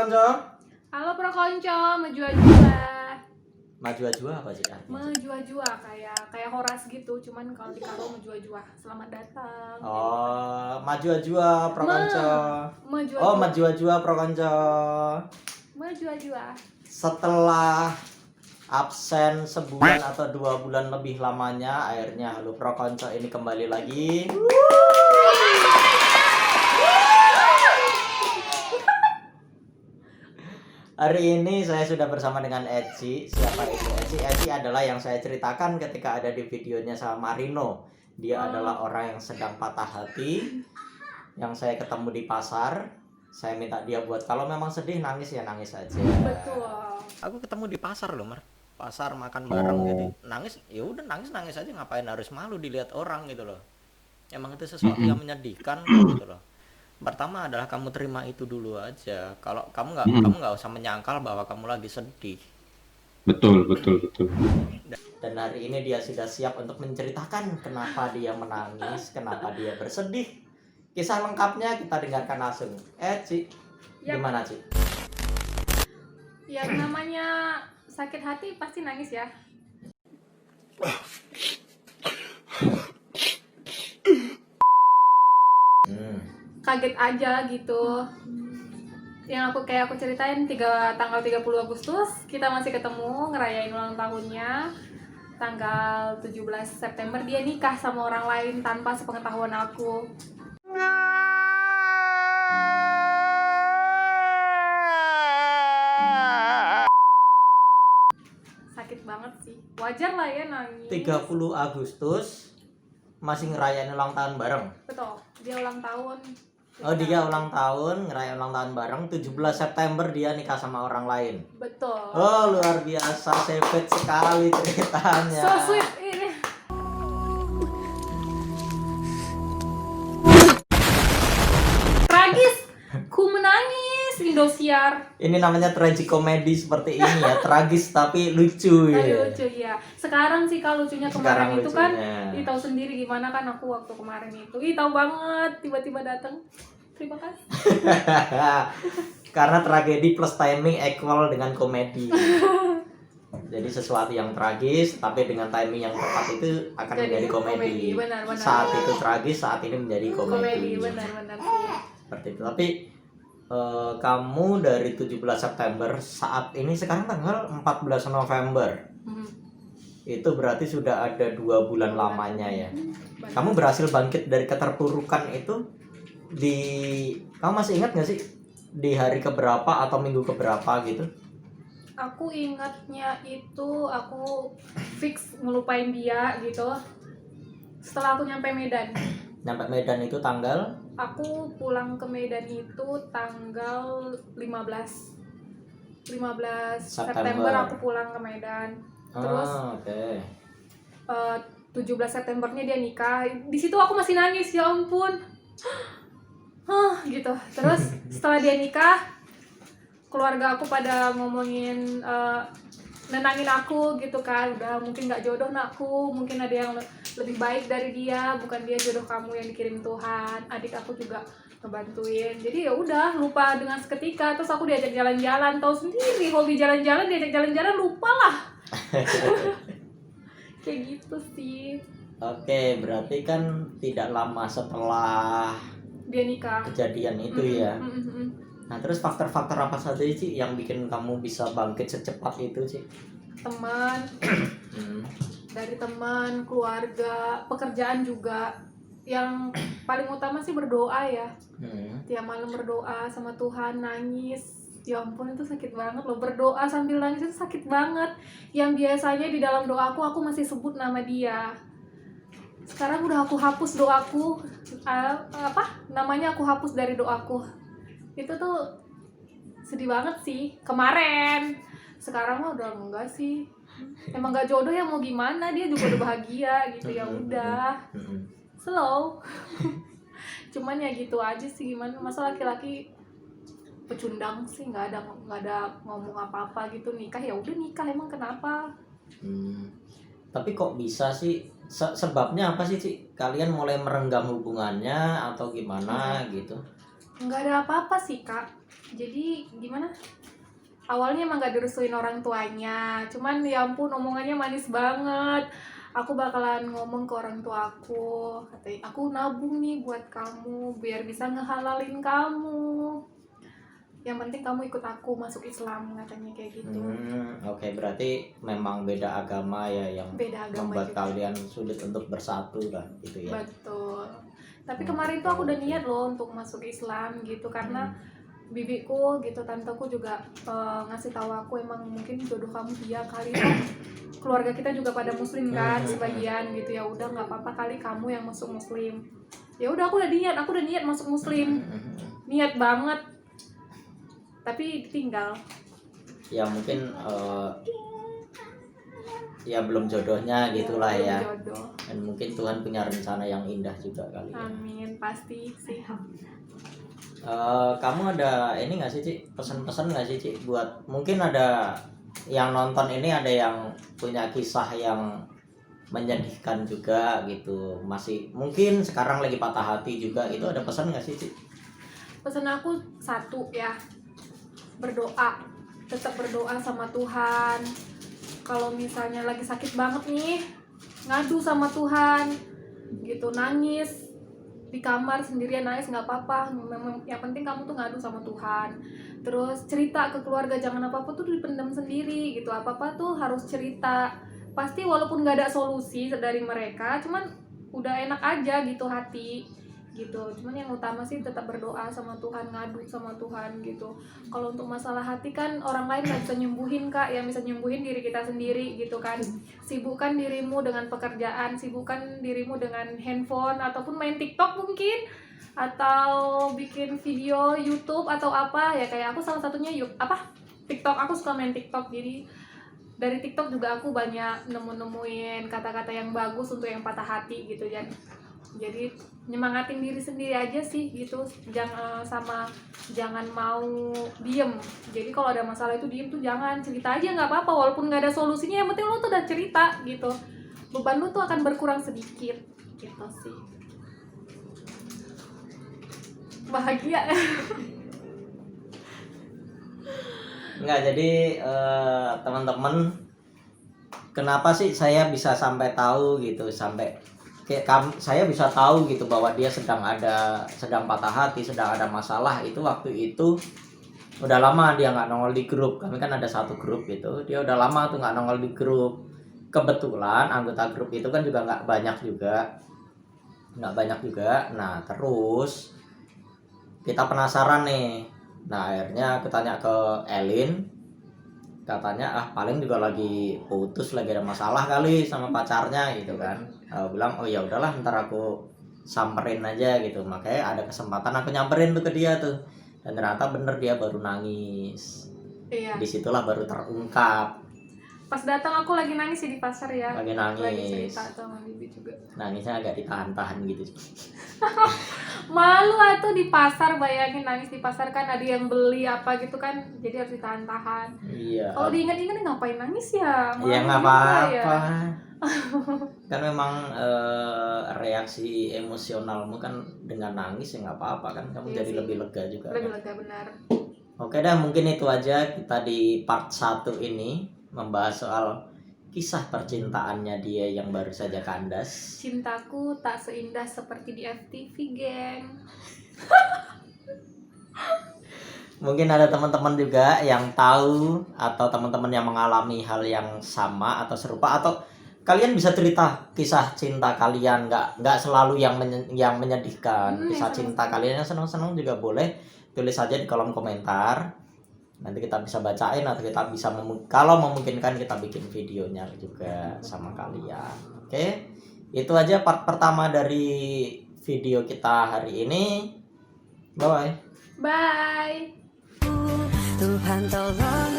Konco. Halo Prokonco, menjua-jua. Majua-jua apa sih? Menjua-jua kayak Horas gitu, cuman kalau di Karo menjua-jua. Selamat datang. Oh, majua-jua Pro Konco. Menjua-jua. Oh, majua-jua Pro Konco. Menjua-jua. Setelah absen sebulan atau 2 bulan lebih lamanya, akhirnya Halo Pro Konco ini kembali lagi. Hari ini saya sudah bersama dengan Eci. Siapa itu Eci? Eci adalah yang saya ceritakan ketika ada di videonya sama Marino. Dia adalah orang yang sedang patah hati, yang saya ketemu di pasar. Saya minta dia buat kalau memang sedih nangis ya nangis aja. Betul. Aku ketemu di pasar loh, Mar. Pasar makan bareng gitu. Nangis, ya udah nangis aja, ngapain harus malu dilihat orang gitu loh. Emang itu sesuatu yang menyedihkan gitu loh. Pertama adalah kamu terima itu dulu aja. Kalau kamu nggak usah menyangkal bahwa kamu lagi sedih. Betul. Dan hari ini dia sudah siap untuk menceritakan kenapa dia menangis, kenapa dia bersedih. Kisah lengkapnya kita dengarkan langsung. Ci, gimana Ci? Yang namanya sakit hati pasti nangis ya. Kaget aja gitu. Yang aku ceritain tanggal 30 Agustus kita masih ketemu ngerayain ulang tahunnya. Tanggal 17 September dia nikah sama orang lain tanpa sepengetahuan aku. Sakit banget sih. Wajar lah ya nangis. 30 Agustus masih ngerayain ulang tahun bareng. Betul, dia ulang tahun. Oh, dia ulang tahun, ngerayain ulang tahun bareng. 17 September dia nikah sama orang lain. Betul. Oh, luar biasa, sweet sekali ceritanya. So sweet ini. Tragis, ku menangis Indosiar. Ini namanya tragikomedi seperti ini ya, tragis tapi lucu ya. Aduh, lucu ya. Sekarang sih kalau lucunya Sekarang kemarin itu kan, lucunya. tahu sendiri gimana kan aku waktu kemarin itu. Tahu banget tiba-tiba datang. Terima kasih. Karena tragedi plus timing equal dengan komedi. Jadi sesuatu yang tragis tapi dengan timing yang tepat itu akan Jadi menjadi komedi. Benar. Saat itu tragis, saat ini menjadi komedi. Benar sih. Seperti itu. Tapi kamu dari 17 September saat ini sekarang tanggal 14 November. Itu berarti sudah ada 2 bulan lamanya ya. Kamu berhasil bangkit dari keterpurukan itu kamu masih ingat gak sih di hari keberapa atau minggu keberapa gitu? Aku ingatnya itu aku fix ngelupain dia gitu. Setelah aku nyampe Medan. Nyampe Medan itu tanggal? Aku pulang ke Medan itu tanggal 15 September aku pulang ke Medan. Terus okay. 17 Septembernya dia nikah. Di situ aku masih nangis, ya ampun. Gitu. Terus setelah dia nikah, keluarga aku pada ngomongin nenangin aku gitu kan. Udah mungkin gak jodoh nakku, mungkin ada yang lebih baik dari dia, bukan dia jodoh kamu yang dikirim Tuhan. Adik aku juga ngebantuin. Jadi ya udah lupa dengan seketika. Terus aku diajak jalan-jalan, tahu sendiri hobi jalan-jalan, diajak jalan-jalan lupa lah. Kayak gitu sih. Oke, berarti kan tidak lama setelah dia nikah kejadian itu ya. Nah, terus faktor-faktor apa saja sih yang bikin kamu bisa bangkit secepat itu sih? Teman, dari teman, keluarga, pekerjaan juga. Yang paling utama sih berdoa ya. Tiap malam berdoa sama Tuhan, nangis. Ya ampun, itu sakit banget loh. Berdoa sambil nangis itu sakit banget. Yang biasanya di dalam doaku aku masih sebut nama dia. Sekarang udah aku hapus doaku. Namanya aku hapus dari doaku. Itu tuh sedih banget sih kemarin. Sekarang mah udah enggak sih. Emang gak jodoh ya mau gimana, dia juga udah bahagia gitu. Ya udah slow. Cuman ya gitu aja sih, gimana masa laki-laki pecundang sih, nggak ada ngomong apa-apa gitu. Nikah ya udah nikah, emang kenapa? Tapi kok bisa sih, sebabnya apa sih kalian mulai merenggang hubungannya atau gimana gitu? nggak ada apa-apa sih Kak. Jadi gimana? Awalnya emang gak direstuin orang tuanya, cuman ya ampun omongannya manis banget. Aku bakalan ngomong ke orang tua aku, katanya aku nabung nih buat kamu biar bisa ngehalalin kamu. Yang penting kamu ikut aku masuk Islam, katanya kayak gitu. Oke, berarti memang beda agama ya yang Beda agama membuat juga. kalian sulit untuk bersatu lah gitu ya. Betul. Tapi kemarin tuh aku udah niat loh untuk masuk Islam gitu, karena bibiku gitu, tanteku juga ngasih tahu aku emang mungkin jodoh kamu dia kali ya. Keluarga kita juga pada muslim kan sebagian gitu, ya udah nggak apa-apa kali kamu yang masuk muslim. Ya udah aku udah niat masuk muslim. Niat banget. Tapi ditinggal. Ya mungkin ya belum jodohnya gitulah ya. Jodoh. Dan mungkin Tuhan punya rencana yang indah juga kali ya. Amin, pasti sih. Kamu ada ini nggak sih Cik, pesan-pesan nggak sih Cik, buat mungkin ada yang nonton ini, ada yang punya kisah yang menyedihkan juga gitu, masih mungkin sekarang lagi patah hati juga, itu ada pesan nggak sih Cik? Pesan aku satu ya, berdoa, tetap berdoa sama Tuhan. Kalau misalnya lagi sakit banget nih, ngadu sama Tuhan gitu, nangis di kamar sendirian, nangis nggak apa-apa, yang penting kamu tuh ngadu sama Tuhan. Terus cerita ke keluarga, jangan apa-apa tuh dipendam sendiri gitu, apa-apa tuh harus cerita. Pasti walaupun nggak ada solusi dari mereka, cuman udah enak aja gitu hati gitu. Cuman yang utama sih tetap berdoa sama Tuhan, ngadu sama Tuhan gitu. Kalau untuk masalah hati kan orang lain nggak bisa nyembuhin Kak, yang bisa nyembuhin diri kita sendiri gitu kan. Sibukkan dirimu dengan pekerjaan, sibukkan dirimu dengan handphone ataupun main TikTok mungkin, atau bikin video YouTube atau apa ya, kayak aku salah satunya TikTok. Aku suka main TikTok, jadi dari TikTok juga aku banyak nemuin kata-kata yang bagus untuk yang patah hati gitu ya. Jadi nyemangatin diri sendiri aja sih gitu, jangan mau diem. Jadi kalau ada masalah itu diem tuh jangan, cerita aja nggak apa-apa, walaupun nggak ada solusinya, yang penting lo tuh udah cerita gitu, beban lo tuh akan berkurang sedikit gitu sih. Bahagia. Nggak, jadi teman-teman, kenapa sih saya bisa sampai tahu gitu, sampai saya bisa tahu gitu bahwa dia sedang patah hati, sedang ada masalah, itu waktu itu udah lama dia nggak nongol di grup. Kami kan ada satu grup gitu, dia udah lama tuh nggak nongol di grup. Kebetulan anggota grup itu kan juga nggak banyak juga. Nah terus kita penasaran nih, nah akhirnya kita tanya ke Elin, katanya paling juga lagi putus, lagi ada masalah kali sama pacarnya gitu kan. Bilang oh ya udahlah, ntar aku samperin aja gitu. Makanya ada kesempatan aku nyamperin tuh ke dia tuh, dan ternyata bener dia baru nangis. Iya. Disitulah baru terungkap. Pas datang aku lagi nangis sih di pasar ya. Lagi nangis. Lagi cerita sama bibi juga. Nangisnya agak ditahan-tahan gitu. Malu atuh di pasar, bayangin nangis di pasar kan ada yang beli apa gitu kan, jadi harus ditahan-tahan. Iya. Kalau diingat-ingat ngapain nangis ya? Iya nggak apa-apa. Kan memang reaksi emosionalmu kan dengan nangis ya nggak apa-apa kan, kamu iya jadi sih. lebih lega juga. Lebih kan? lega, benar. Oke dah, mungkin itu aja kita di part 1 ini membahas soal kisah percintaannya dia yang baru saja kandas. Cintaku tak seindah seperti di FTV, geng. Mungkin ada teman-teman juga yang tahu, atau teman-teman yang mengalami hal yang sama atau serupa, atau kalian bisa cerita kisah cinta kalian, nggak selalu yang menyedihkan. Kisah cinta kalian yang senang-senang juga boleh, tulis saja di kolom komentar. Nanti kita bisa bacain, atau kita bisa kalau memungkinkan kita bikin videonya juga sama kalian. Oke, itu aja part pertama dari video kita hari ini. Bye. Bye. Tuhan tolong